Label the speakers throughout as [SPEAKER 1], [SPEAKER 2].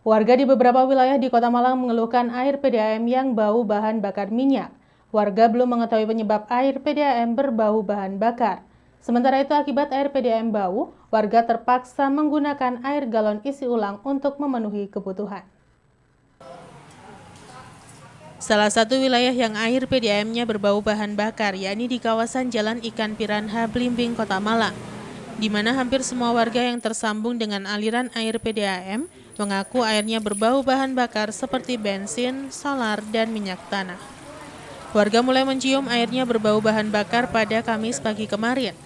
[SPEAKER 1] Warga di beberapa wilayah di Kota Malang mengeluhkan air PDAM yang bau bahan bakar minyak. Warga belum mengetahui penyebab air PDAM berbau bahan bakar. Sementara itu, akibat air PDAM bau, warga terpaksa menggunakan air galon isi ulang untuk memenuhi kebutuhan. Salah satu wilayah yang air PDAM-nya berbau bahan bakar, yakni di kawasan Jalan Ikan Piranha, Blimbing, Kota Malang, di mana hampir semua warga yang tersambung dengan aliran air PDAM mengaku airnya berbau bahan bakar seperti bensin, solar, dan minyak tanah. Warga mulai mencium airnya berbau bahan bakar pada Kamis pagi kemarin.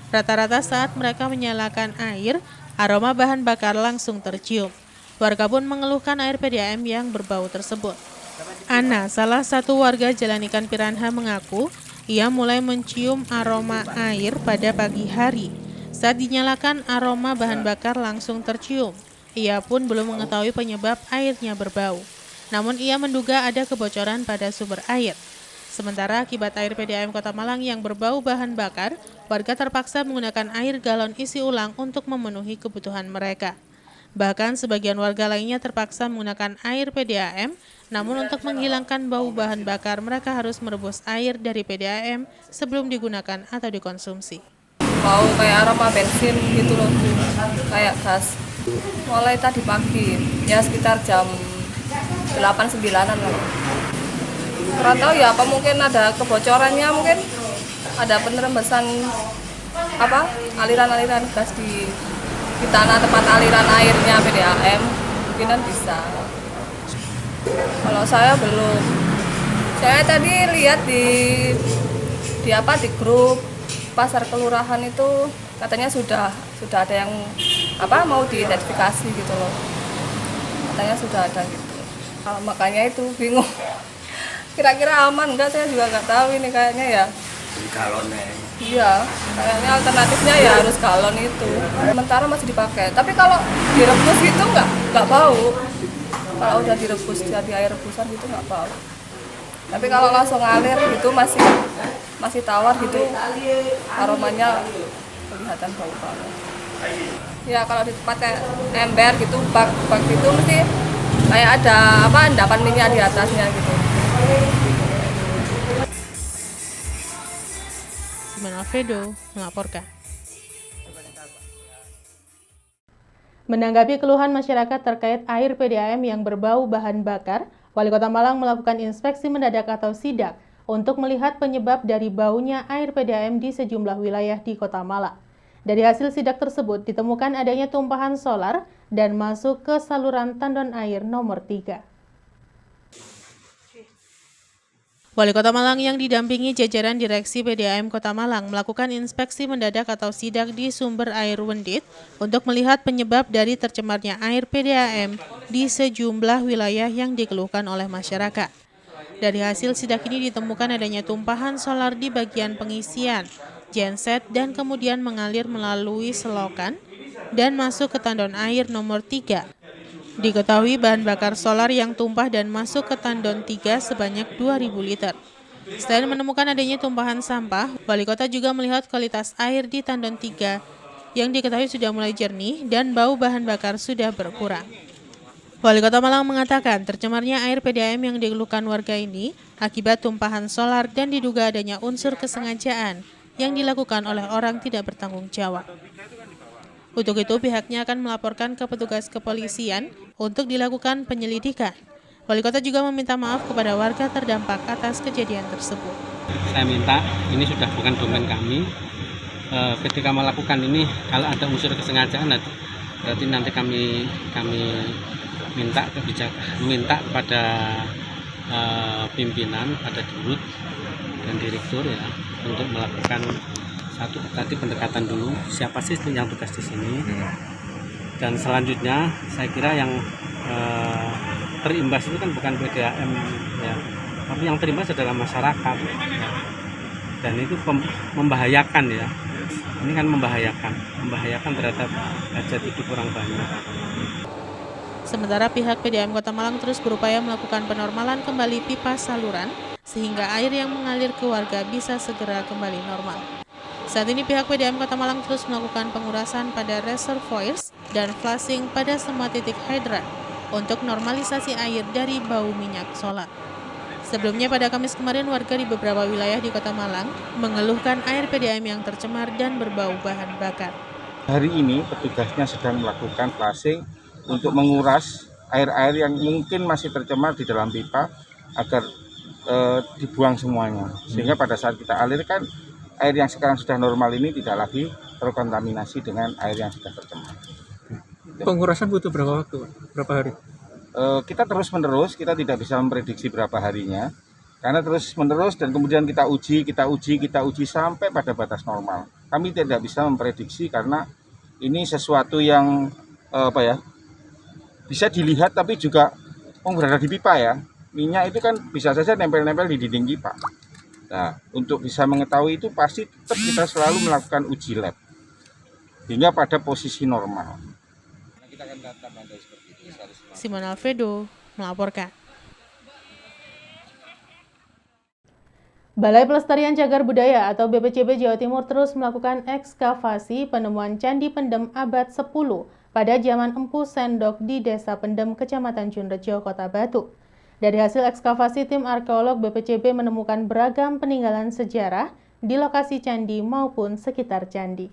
[SPEAKER 1] Rata-rata saat mereka menyalakan air, aroma bahan bakar langsung tercium. Warga pun mengeluhkan air PDAM yang berbau tersebut. Ana, salah satu warga Jalan Ikan Piranha, mengaku ia mulai mencium aroma air pada pagi hari. Saat dinyalakan, aroma bahan bakar langsung tercium. Ia pun belum mengetahui penyebab airnya berbau. Namun ia menduga ada kebocoran pada sumber air. Sementara akibat air PDAM Kota Malang yang berbau bahan bakar, warga terpaksa menggunakan air galon isi ulang untuk memenuhi kebutuhan mereka. Bahkan sebagian warga lainnya terpaksa menggunakan air PDAM, namun untuk menghilangkan bau bahan bakar mereka harus merebus air dari PDAM sebelum digunakan atau dikonsumsi.
[SPEAKER 2] Bau kayak aroma bensin gitu loh, kayak gas. Mulai tadi pagi, ya sekitar jam 8-9an lah. Kurang tahu ya, apa mungkin ada kebocorannya, mungkin ada penerempasan aliran-aliran gas di tanah tempat aliran airnya PDAM, mungkinan bisa. Kalau saya belum, saya tadi lihat di grup pasar kelurahan itu katanya sudah ada yang mau diidentifikasi gitu loh, katanya sudah ada gitu. Makanya itu bingung. Kira-kira aman enggak, saya juga nggak tahu ini kayaknya ya.
[SPEAKER 3] Galonnya.
[SPEAKER 2] Iya, kayaknya alternatifnya ya harus galon itu. Sementara masih dipakai. Tapi kalau direbus itu nggak bau. Kalau udah direbus jadi air rebusan gitu nggak bau. Tapi kalau langsung ngalir itu masih tawar gitu, aromanya kelihatan bau banget. Ya kalau di tempat kayak ember gitu, bak gitu mesti kayak ada endapan minyak di atasnya gitu.
[SPEAKER 1] Alfredo melaporkan. Menanggapi keluhan masyarakat terkait air PDAM yang berbau bahan bakar, Wali Kota Malang melakukan inspeksi mendadak atau sidak untuk melihat penyebab dari baunya air PDAM di sejumlah wilayah di Kota Malang. Dari hasil sidak tersebut ditemukan adanya tumpahan solar dan masuk ke saluran tandon air nomor 3. Wali Kota Malang yang didampingi jajaran Direksi PDAM Kota Malang melakukan inspeksi mendadak atau sidak di sumber air Wendit untuk melihat penyebab dari tercemarnya air PDAM di sejumlah wilayah yang dikeluhkan oleh masyarakat. Dari hasil sidak ini ditemukan adanya tumpahan solar di bagian pengisian, genset, dan kemudian mengalir melalui selokan dan masuk ke tandon air nomor 3. Diketahui bahan bakar solar yang tumpah dan masuk ke tandon 3 sebanyak 2.000 liter. Selain menemukan adanya tumpahan sampah, Wali Kota juga melihat kualitas air di tandon 3 yang diketahui sudah mulai jernih dan bau bahan bakar sudah berkurang. Wali Kota Malang mengatakan tercemarnya air PDAM yang dikeluhkan warga ini akibat tumpahan solar dan diduga adanya unsur kesengajaan yang dilakukan oleh orang tidak bertanggung jawab. Untuk itu, pihaknya akan melaporkan ke petugas kepolisian untuk dilakukan penyelidikan. Wali Kota juga meminta maaf kepada warga terdampak atas kejadian tersebut.
[SPEAKER 4] Saya minta, ini sudah bukan domain kami. Ketika melakukan ini, kalau ada unsur kesengajaan, berarti nanti kami minta kepada pimpinan, pada dirut dan direktur ya, untuk melakukan tadi pendekatan dulu, siapa sih yang tugas di sini, dan selanjutnya saya kira yang terimbas itu kan bukan PDAM ya, tapi yang terimbas adalah masyarakat ya. Dan itu membahayakan ya, ini kan membahayakan terhadap hajat hidup orang banyak.
[SPEAKER 1] Sementara pihak PDAM Kota Malang terus berupaya melakukan penormalan kembali pipa saluran sehingga air yang mengalir ke warga bisa segera kembali normal. Saat ini pihak PDAM Kota Malang terus melakukan pengurasan pada reservoirs dan flushing pada semua titik hidran untuk normalisasi air dari bau minyak solar. Sebelumnya pada Kamis kemarin, warga di beberapa wilayah di Kota Malang mengeluhkan air PDAM yang tercemar dan berbau bahan bakar.
[SPEAKER 3] Hari ini petugasnya sedang melakukan flushing untuk menguras air-air yang mungkin masih tercemar di dalam pipa agar dibuang semuanya. Sehingga pada saat kita alirkan, air yang sekarang sudah normal ini tidak lagi terkontaminasi dengan air yang sudah tercemar.
[SPEAKER 5] Pengurasan butuh berapa waktu, berapa hari?
[SPEAKER 3] Kita terus-menerus, kita tidak bisa memprediksi berapa harinya. Karena terus-menerus dan kemudian kita uji sampai pada batas normal. Kami tidak bisa memprediksi karena ini sesuatu yang bisa dilihat tapi juga berada di pipa ya. Minyak itu kan bisa saja nempel-nempel di dinding pipa. Nah, untuk bisa mengetahui itu pasti tetap kita selalu melakukan uji lab hingga pada posisi normal. Kita akan seperti itu.
[SPEAKER 1] Simon Alfredo melaporkan. Balai Pelestarian Cagar Budaya atau BPCB Jawa Timur terus melakukan ekskavasi penemuan Candi Pendem abad 10 pada zaman Empu Sendok di Desa Pendem, Kecamatan Junrejo, Kota Batu. Dari hasil ekskavasi, tim arkeolog BPCB menemukan beragam peninggalan sejarah di lokasi candi maupun sekitar candi.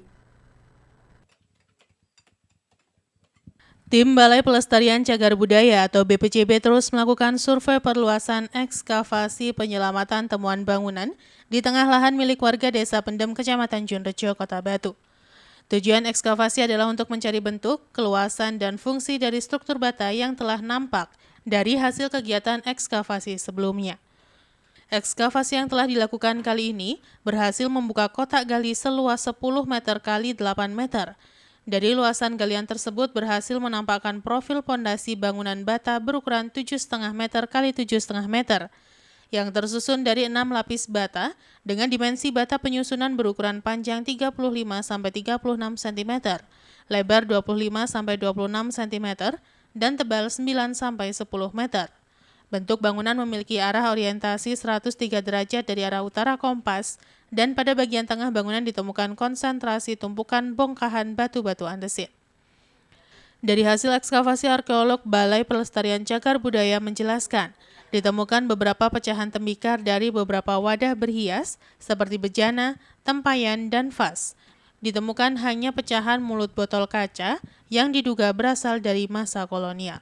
[SPEAKER 1] Tim Balai Pelestarian Cagar Budaya atau BPCB terus melakukan survei perluasan ekskavasi penyelamatan temuan bangunan di tengah lahan milik warga Desa Pendem, Kecamatan Junrejo, Kota Batu. Tujuan ekskavasi adalah untuk mencari bentuk, keluasan, dan fungsi dari struktur bata yang telah nampak dari hasil kegiatan ekskavasi sebelumnya. Ekskavasi yang telah dilakukan kali ini berhasil membuka kotak gali seluas 10 meter kali 8 meter. Dari luasan galian tersebut berhasil menampakkan profil pondasi bangunan bata berukuran 7,5 meter kali 7,5 meter yang tersusun dari 6 lapis bata dengan dimensi bata penyusunan berukuran panjang 35 sampai 36 cm, lebar 25 sampai 26 cm, dan tebal 9 sampai 10 meter. Bentuk bangunan memiliki arah orientasi 103 derajat dari arah utara kompas, dan pada bagian tengah bangunan ditemukan konsentrasi tumpukan bongkahan batu-batu andesit. Dari hasil ekskavasi, arkeolog Balai Pelestarian Cagar Budaya menjelaskan, ditemukan beberapa pecahan tembikar dari beberapa wadah berhias seperti bejana, tempayan, dan vas. Ditemukan hanya pecahan mulut botol kaca yang diduga berasal dari masa kolonial.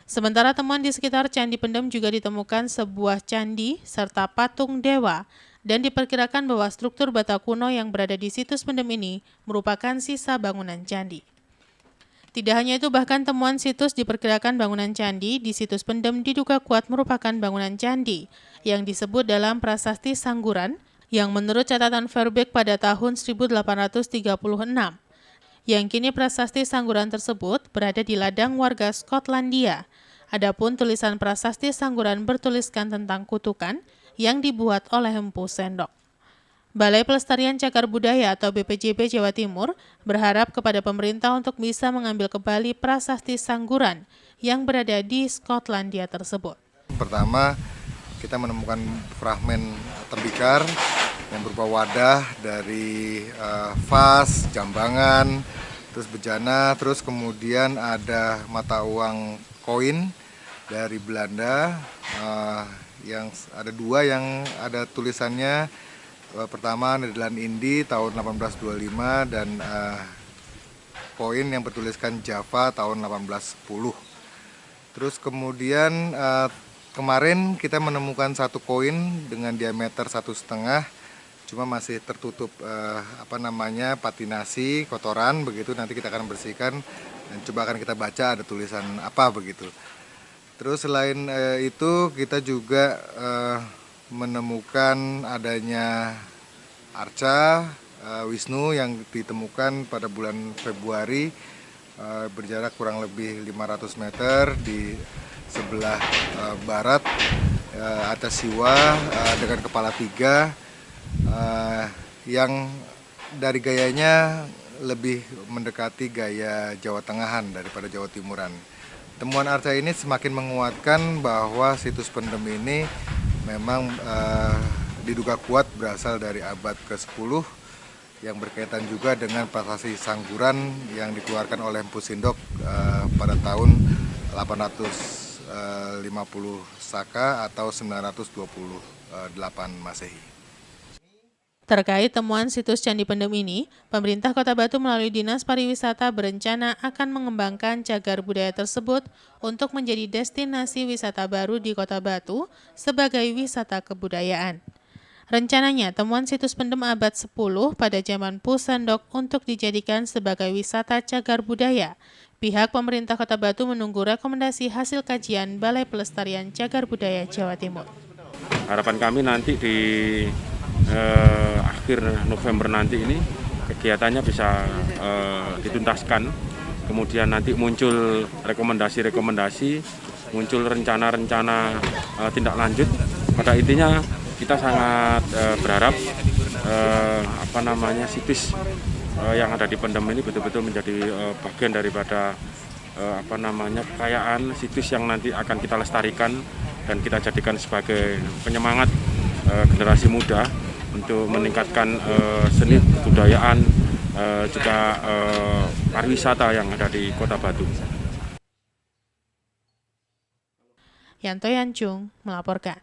[SPEAKER 1] Sementara temuan di sekitar Candi Pendem juga ditemukan sebuah candi serta patung dewa, dan diperkirakan bahwa struktur bata kuno yang berada di situs Pendem ini merupakan sisa bangunan candi. Tidak hanya itu, bahkan temuan situs diperkirakan bangunan candi di situs Pendem diduga kuat merupakan bangunan candi yang disebut dalam prasasti Sangguran, yang menurut catatan Verbeek pada tahun 1836, yang kini prasasti Sangguran tersebut berada di ladang warga Skotlandia. Adapun tulisan prasasti Sangguran bertuliskan tentang kutukan yang dibuat oleh Empu Sendok. Balai Pelestarian Cagar Budaya atau BPCB Jawa Timur berharap kepada pemerintah untuk bisa mengambil kembali prasasti Sangguran yang berada di Skotlandia tersebut.
[SPEAKER 6] Pertama, kita menemukan fragmen tembikar yang berupa wadah dari vas, jambangan, terus bejana, terus kemudian ada mata uang koin dari Belanda, yang ada dua yang ada tulisannya. Pertama Nederland Indi tahun 1825 dan koin yang bertuliskan Java tahun 1810. Terus kemudian kemarin kita menemukan satu koin dengan diameter 1,5, cuma masih tertutup patinasi, kotoran begitu. Nanti kita akan bersihkan dan coba akan kita baca ada tulisan apa begitu. Terus selain itu kita juga menemukan adanya arca Wisnu yang ditemukan pada bulan Februari, berjarak kurang lebih 500 meter di sebelah barat atas siwa dengan kepala 3, yang dari gayanya lebih mendekati gaya Jawa Tengahan daripada Jawa Timuran. Temuan arca ini semakin menguatkan bahwa situs Pendem ini memang diduga kuat berasal dari abad ke-10 yang berkaitan juga dengan prasasti Sangguran yang dikeluarkan oleh Empu Sendok pada tahun 850 Saka atau 928 Masehi.
[SPEAKER 1] Terkait temuan situs Candi Pendem ini, pemerintah Kota Batu melalui Dinas Pariwisata berencana akan mengembangkan cagar budaya tersebut untuk menjadi destinasi wisata baru di Kota Batu sebagai wisata kebudayaan. Rencananya, temuan situs pendem abad 10 pada zaman Pusendok untuk dijadikan sebagai wisata cagar budaya. Pihak pemerintah Kota Batu menunggu rekomendasi hasil kajian Balai Pelestarian Cagar Budaya Jawa Timur.
[SPEAKER 7] Harapan kami nanti di akhir November nanti ini kegiatannya bisa dituntaskan, kemudian nanti muncul rekomendasi-rekomendasi, muncul rencana-rencana tindak lanjut. Pada intinya kita sangat berharap situs yang ada di Pendem ini betul-betul menjadi bagian daripada kekayaan situs yang nanti akan kita lestarikan dan kita jadikan sebagai penyemangat generasi muda untuk meningkatkan seni kebudayaan juga pariwisata yang ada di Kota Batu.
[SPEAKER 1] Yanto Yancung melaporkan.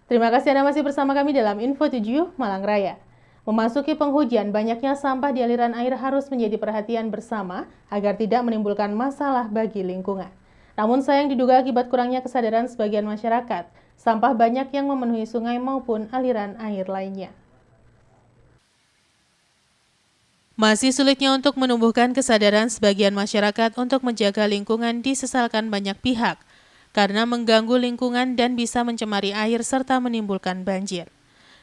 [SPEAKER 1] Terima kasih Anda masih bersama kami dalam Info 7 Malang Raya. Memasuki penghujan, banyaknya sampah di aliran air harus menjadi perhatian bersama agar tidak menimbulkan masalah bagi lingkungan. Namun sayang diduga akibat kurangnya kesadaran sebagian masyarakat, sampah banyak yang memenuhi sungai maupun aliran air lainnya. Masih sulitnya untuk menumbuhkan kesadaran sebagian masyarakat untuk menjaga lingkungan disesalkan banyak pihak, karena mengganggu lingkungan dan bisa mencemari air serta menimbulkan banjir.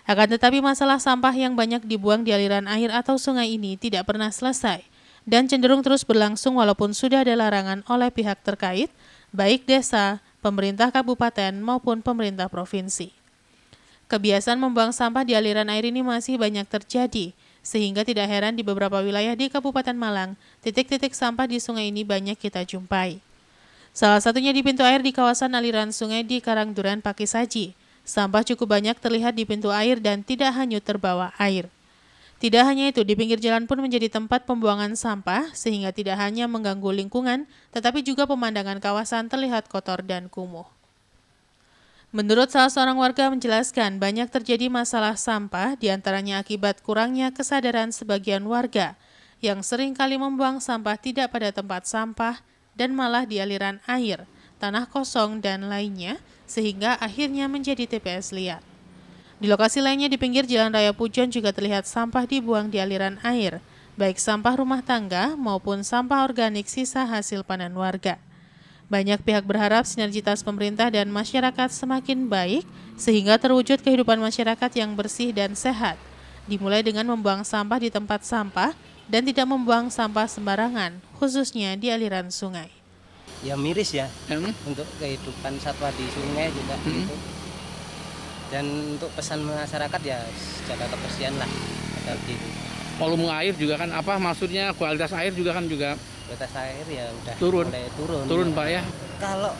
[SPEAKER 1] Akan tetapi masalah sampah yang banyak dibuang di aliran air atau sungai ini tidak pernah selesai dan cenderung terus berlangsung walaupun sudah ada larangan oleh pihak terkait, baik desa, pemerintah kabupaten maupun pemerintah provinsi. Kebiasaan membuang sampah di aliran air ini masih banyak terjadi, sehingga tidak heran di beberapa wilayah di Kabupaten Malang, titik-titik sampah di sungai ini banyak kita jumpai. Salah satunya di pintu air di kawasan aliran sungai di Karangduren Pakisaji. Sampah cukup banyak terlihat di pintu air dan tidak hanyut terbawa air. Tidak hanya itu, di pinggir jalan pun menjadi tempat pembuangan sampah, sehingga tidak hanya mengganggu lingkungan, tetapi juga pemandangan kawasan terlihat kotor dan kumuh. Menurut salah seorang warga menjelaskan, banyak terjadi masalah sampah, diantaranya akibat kurangnya kesadaran sebagian warga, yang sering kali membuang sampah tidak pada tempat sampah, dan malah di aliran air, tanah kosong, dan lainnya, sehingga akhirnya menjadi TPS liar. Di lokasi lainnya di pinggir Jalan Raya Pujon juga terlihat sampah dibuang di aliran air, baik sampah rumah tangga maupun sampah organik sisa hasil panen warga. Banyak pihak berharap sinergitas pemerintah dan masyarakat semakin baik sehingga terwujud kehidupan masyarakat yang bersih dan sehat, dimulai dengan membuang sampah di tempat sampah dan tidak membuang sampah sembarangan, khususnya di aliran sungai.
[SPEAKER 8] Ya miris ya, untuk kehidupan satwa di sungai juga gitu. Dan untuk pesan masyarakat ya jaga kebersihan lah, jaga diri.
[SPEAKER 9] Volume air juga kan maksudnya kualitas air juga kan
[SPEAKER 8] kualitas air ya udah mulai
[SPEAKER 9] turun Pak ya.
[SPEAKER 8] Kalau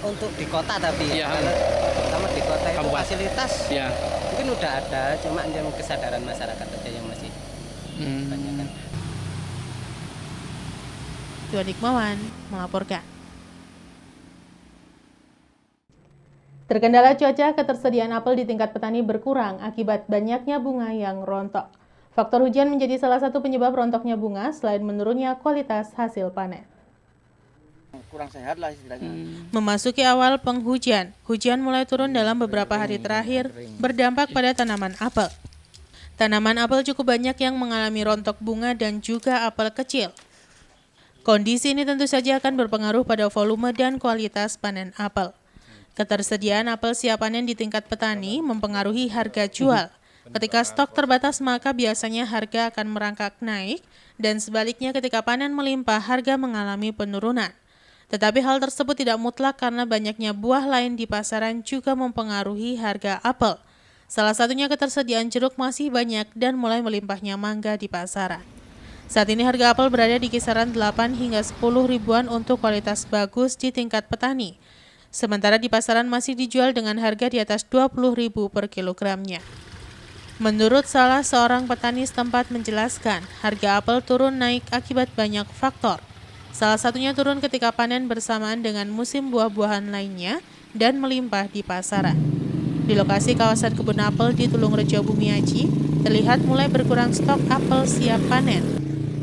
[SPEAKER 8] untuk di kota tapi
[SPEAKER 9] ya.
[SPEAKER 8] Kalau pertama di kota itu fasilitas
[SPEAKER 9] ya.
[SPEAKER 8] Mungkin udah ada, cuma yang kesadaran masyarakat aja yang masih banyak kan.
[SPEAKER 1] Tuan Hikmawan melaporkan. Terkendala cuaca, ketersediaan apel di tingkat petani berkurang akibat banyaknya bunga yang rontok. Faktor hujan menjadi salah satu penyebab rontoknya bunga selain menurunnya kualitas hasil panen.
[SPEAKER 10] Kurang sehat lah istilahnya.
[SPEAKER 1] Memasuki awal penghujan, hujan mulai turun dalam beberapa hari terakhir berdampak pada tanaman apel. Tanaman apel cukup banyak yang mengalami rontok bunga dan juga apel kecil. Kondisi ini tentu saja akan berpengaruh pada volume dan kualitas panen apel. Ketersediaan apel siap panen di tingkat petani mempengaruhi harga jual. Ketika stok terbatas maka biasanya harga akan merangkak naik dan sebaliknya ketika panen melimpah harga mengalami penurunan. Tetapi hal tersebut tidak mutlak karena banyaknya buah lain di pasaran juga mempengaruhi harga apel. Salah satunya ketersediaan jeruk masih banyak dan mulai melimpahnya mangga di pasaran. Saat ini harga apel berada di kisaran 8 hingga 10 ribuan untuk kualitas bagus di tingkat petani. Sementara di pasaran masih dijual dengan harga di atas 20.000 per kilogramnya. Menurut salah seorang petani setempat menjelaskan, harga apel turun naik akibat banyak faktor. Salah satunya turun ketika panen bersamaan dengan musim buah-buahan lainnya dan melimpah di pasaran. Di lokasi kawasan kebun apel di Tulungrejo Bumiaji, terlihat mulai berkurang stok apel siap panen.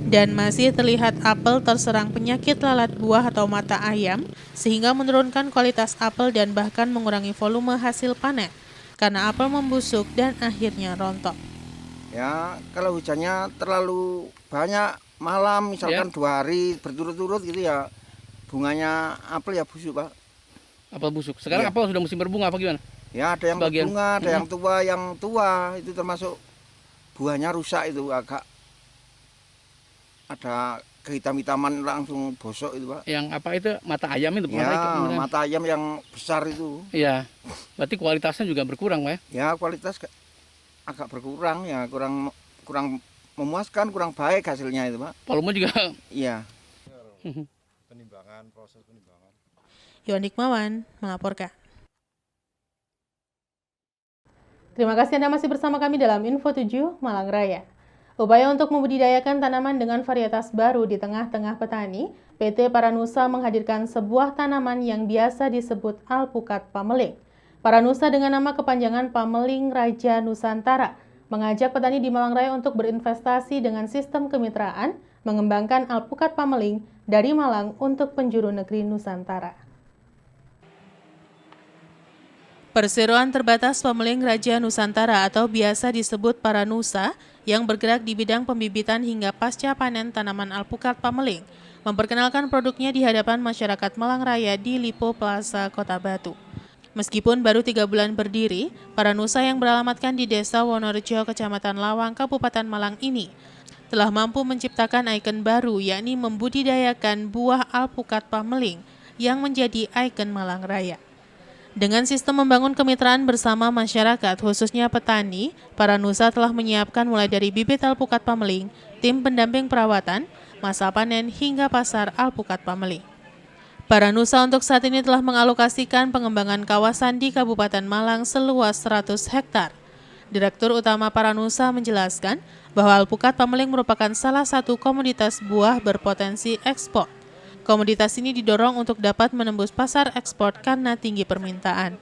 [SPEAKER 1] Dan masih terlihat apel terserang penyakit lalat buah atau mata ayam, sehingga menurunkan kualitas apel dan bahkan mengurangi volume hasil panen, karena apel membusuk dan akhirnya rontok.
[SPEAKER 10] Ya, kalau hujannya terlalu banyak malam, misalkan 2 hari berturut-turut gitu ya, bunganya apel ya busuk, Pak.
[SPEAKER 9] Apel busuk. Sekarang apel sudah musim berbunga apa gimana?
[SPEAKER 10] Ya, ada yang berbunga, ada yang tua itu termasuk buahnya rusak itu, agak ada kehitam-hitaman langsung bosok itu, Pak.
[SPEAKER 9] Yang apa itu? Mata ayam itu?
[SPEAKER 10] Ya, mata ayam yang besar itu.
[SPEAKER 9] Iya, berarti kualitasnya juga berkurang, Pak ya?
[SPEAKER 10] Ya, kualitas agak berkurang ya, kurang memuaskan, kurang baik hasilnya itu, Pak.
[SPEAKER 9] Volume juga?
[SPEAKER 10] Iya.
[SPEAKER 6] Proses penimbangan.
[SPEAKER 1] Iwan Hikmawan melaporkan. Terima kasih Anda masih bersama kami dalam Info 7 Malang Raya. Upaya untuk membudidayakan tanaman dengan varietas baru di tengah-tengah petani, PT Paranusa menghadirkan sebuah tanaman yang biasa disebut alpukat pameling. Paranusa dengan nama kepanjangan Pameling Raja Nusantara mengajak petani di Malang Raya untuk berinvestasi dengan sistem kemitraan, mengembangkan alpukat pameling dari Malang untuk penjuru negeri Nusantara. Perseroan Terbatas Pameling Raja Nusantara atau biasa disebut Paranusa yang bergerak di bidang pembibitan hingga pasca panen tanaman alpukat pameling memperkenalkan produknya di hadapan masyarakat Malang Raya di Lipo Plaza, Kota Batu. Meskipun baru 3 bulan berdiri, Paranusa yang beralamatkan di Desa Wonorejo, Kecamatan Lawang, Kabupaten Malang ini telah mampu menciptakan ikon baru, yakni membudidayakan buah alpukat pameling yang menjadi ikon Malang Raya. Dengan sistem membangun kemitraan bersama masyarakat, khususnya petani, Paranusa telah menyiapkan mulai dari bibit alpukat pameling, tim pendamping perawatan, masa panen hingga pasar alpukat pameling. Paranusa untuk saat ini telah mengalokasikan pengembangan kawasan di Kabupaten Malang seluas 100 hektar. Direktur Utama Paranusa menjelaskan bahwa alpukat pameling merupakan salah satu komoditas buah berpotensi ekspor. Komoditas ini didorong untuk dapat menembus pasar ekspor karena tinggi permintaan.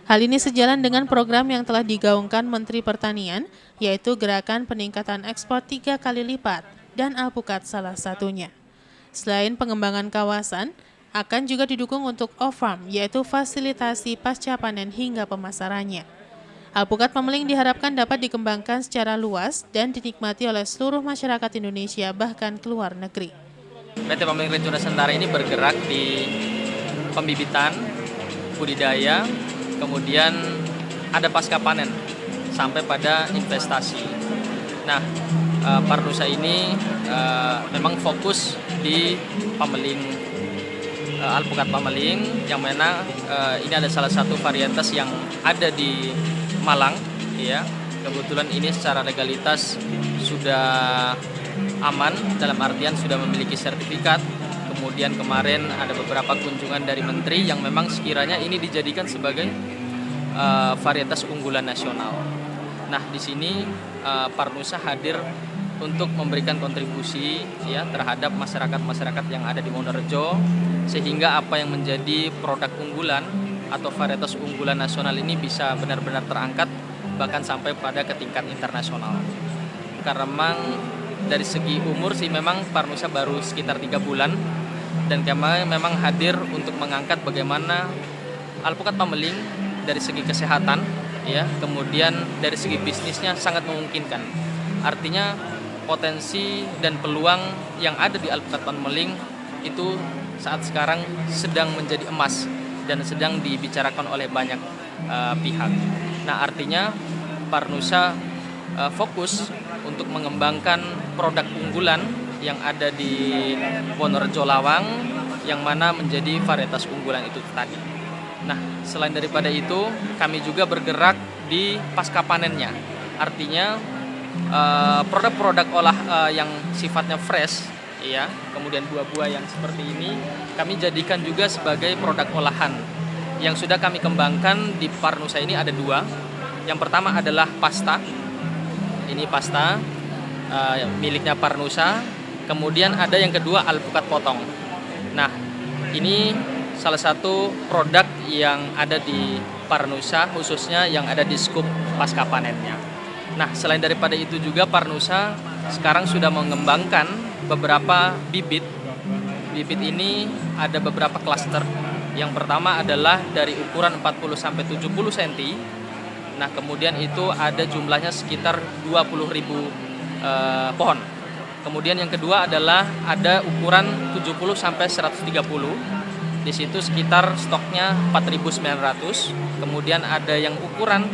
[SPEAKER 1] Hal ini sejalan dengan program yang telah digaungkan Menteri Pertanian, yaitu Gerakan Peningkatan Ekspor 3 kali lipat, dan alpukat salah satunya. Selain pengembangan kawasan, akan juga didukung untuk off-farm, yaitu fasilitasi pasca panen hingga pemasarannya. Alpukat pameling diharapkan dapat dikembangkan secara luas dan dinikmati oleh seluruh masyarakat Indonesia, bahkan ke luar negeri.
[SPEAKER 11] PT Pameling Raja Nusantara ini bergerak di pembibitan, budidaya, kemudian ada pasca panen, sampai pada investasi. Nah, Paranusa ini memang fokus di pameling, alpukat pameling, yang mana ini ada salah satu varietas yang ada di Malang, ya. Kebetulan ini secara legalitas sudah aman, dalam artian sudah memiliki sertifikat. Kemudian kemarin ada beberapa kunjungan dari menteri yang memang sekiranya ini dijadikan sebagai varietas unggulan nasional. Nah, di sini Paranusa hadir untuk memberikan kontribusi ya terhadap masyarakat-masyarakat yang ada di Wonorejo, sehingga apa yang menjadi produk unggulan atau varietas unggulan nasional ini bisa benar-benar terangkat bahkan sampai pada ke tingkat internasional. Karena memang dari segi umur sih memang Paranusa baru sekitar 3 bulan, dan kami memang hadir untuk mengangkat bagaimana alpukat pameling dari segi kesehatan, ya, kemudian dari segi bisnisnya sangat memungkinkan. Artinya potensi dan peluang yang ada di alpukat pameling itu saat sekarang sedang menjadi emas dan sedang dibicarakan oleh banyak pihak. Nah, artinya Paranusa fokus untuk mengembangkan produk unggulan yang ada di Wonorejo Lawang, yang mana menjadi varietas unggulan itu tadi. Nah, selain daripada itu, kami juga bergerak di pasca panennya. Artinya produk-produk yang sifatnya fresh, ya, kemudian buah-buah yang seperti ini kami jadikan juga sebagai produk olahan. Yang sudah kami kembangkan di Paranusa ini ada 2. Yang pertama adalah pasta. Ini pasta miliknya Paranusa. Kemudian ada yang kedua alpukat potong. Nah, ini salah satu produk yang ada di Parnusa, khususnya yang ada di skup pasca panennya. Nah, selain daripada itu juga Parnusa sekarang sudah mengembangkan beberapa bibit. Bibit ini ada beberapa klaster. Yang pertama adalah dari ukuran 40 sampai 70 cm. Nah, kemudian itu ada jumlahnya sekitar 20.000 pohon. Kemudian yang kedua adalah ada ukuran 70 sampai 130. Di situ sekitar stoknya 4.900. Kemudian ada yang ukuran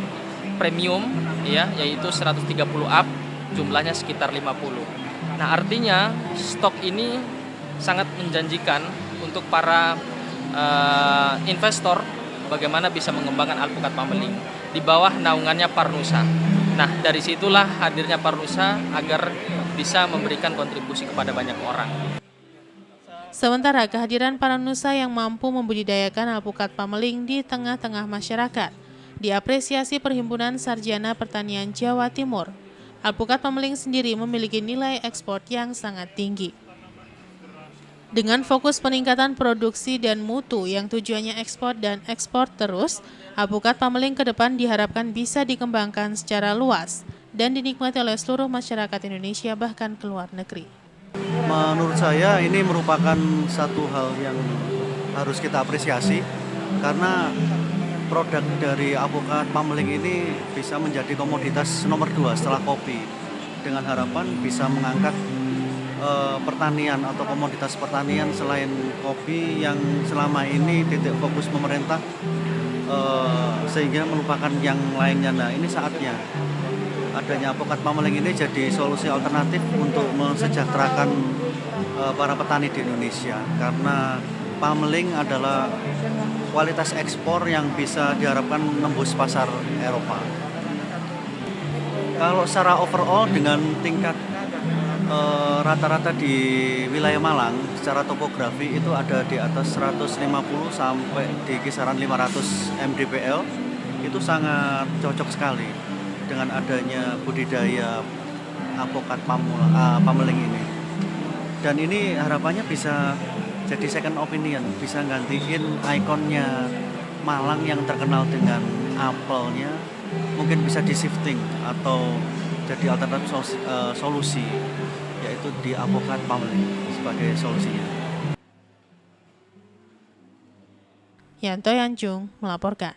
[SPEAKER 11] premium ya, yaitu 130 up, jumlahnya sekitar 50. Nah, artinya stok ini sangat menjanjikan untuk para investor bagaimana bisa mengembangkan alpukat pameling di bawah naungannya Parnusa. Nah, dari situlah hadirnya Parnusa agar bisa memberikan kontribusi kepada banyak orang.
[SPEAKER 1] Sementara kehadiran Parnusa yang mampu membudidayakan alpukat pameling di tengah-tengah masyarakat diapresiasi Perhimpunan Sarjana Pertanian Jawa Timur. Alpukat pameling sendiri memiliki nilai ekspor yang sangat tinggi. Dengan fokus peningkatan produksi dan mutu yang tujuannya ekspor dan ekspor terus, alpukat pameling ke depan diharapkan bisa dikembangkan secara luas dan dinikmati oleh seluruh masyarakat Indonesia bahkan ke luar negeri.
[SPEAKER 12] Menurut saya ini merupakan satu hal yang harus kita apresiasi karena produk dari alpukat pameling ini bisa menjadi komoditas nomor 2 setelah kopi dengan harapan bisa mengangkat pertanian atau komoditas pertanian selain kopi yang selama ini titik fokus pemerintah sehingga melupakan yang lainnya. Nah, ini saatnya adanya alpukat pameling ini jadi solusi alternatif untuk mensejahterakan para petani di Indonesia karena pameling adalah kualitas ekspor yang bisa diharapkan menembus pasar Eropa. Kalau secara overall dengan tingkat rata-rata di wilayah Malang secara topografi itu ada di atas 150 sampai di kisaran 500 mdpl, itu sangat cocok sekali dengan adanya budidaya alpukat pameling ini. Dan ini harapannya bisa jadi second opinion, bisa gantiin ikonnya Malang yang terkenal dengan apelnya, mungkin bisa di shifting atau jadi alternatif solusi, yaitu di alpukat pameling sebagai solusinya.
[SPEAKER 1] Yanto Yanjung melaporkan.